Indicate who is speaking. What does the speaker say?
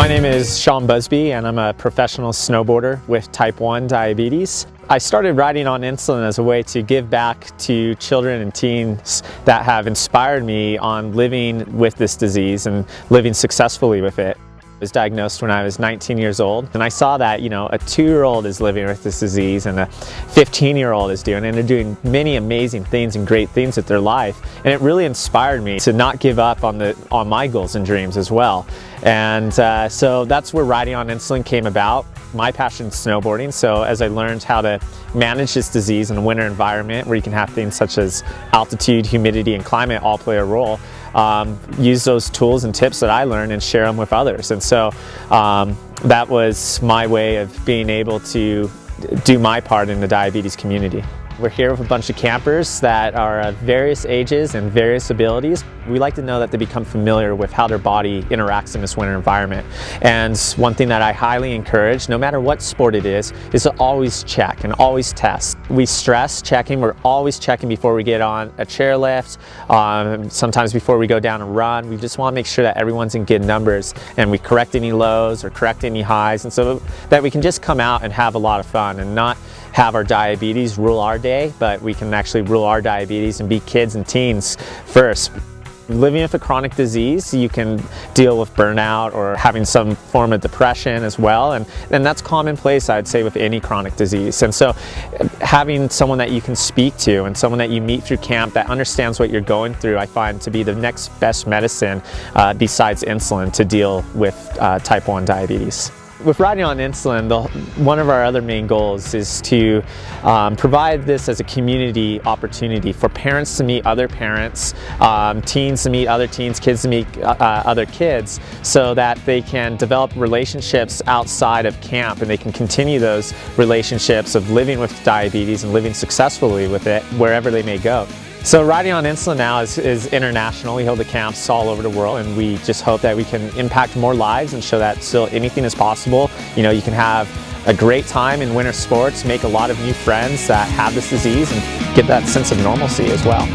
Speaker 1: My name is Sean Busby and I'm a professional snowboarder with type 1 diabetes. I started riding on insulin as a way to give back to children and teens that have inspired me on living with this disease and living successfully with it. I was diagnosed when I was 19 years old, and I saw that, a 2-year-old is living with this disease and a 15-year-old is doing it, and they're doing many amazing things and great things with their life. And it really inspired me to not give up on my goals and dreams as well. And so that's where riding on insulin came about. My passion is snowboarding, so as I learned how to manage this disease in a winter environment where you can have things such as altitude, humidity, and climate all play a role, use those tools and tips that I learned and share them with others. And so that was my way of being able to do my part in the diabetes community. We're here with a bunch of campers that are of various ages and various abilities. We like to know that they become familiar with how their body interacts in this winter environment. And one thing that I highly encourage, no matter what sport it is to always check and always test. We stress checking. We're always checking before we get on a chairlift, sometimes before we go down a run. We just want to make sure that everyone's in good numbers and we correct any lows or correct any highs, and so that we can just come out and have a lot of fun and not have our diabetes rule our day, but we can actually rule our diabetes and be kids and teens first. Living with a chronic disease, you can deal with burnout or having some form of depression as well, and that's commonplace, I'd say, with any chronic disease. And so having someone that you can speak to and someone that you meet through camp that understands what you're going through, I find to be the next best medicine besides insulin to deal with type 1 diabetes. With riding on insulin, one of our other main goals is to provide this as a community opportunity for parents to meet other parents, teens to meet other teens, kids to meet other kids, so that they can develop relationships outside of camp and they can continue those relationships of living with diabetes and living successfully with it wherever they may go. So riding on insulin now is international. We hold the camps all over the world, and we just hope that we can impact more lives and show that still anything is possible. You can have a great time in winter sports, make a lot of new friends that have this disease, and get that sense of normalcy as well.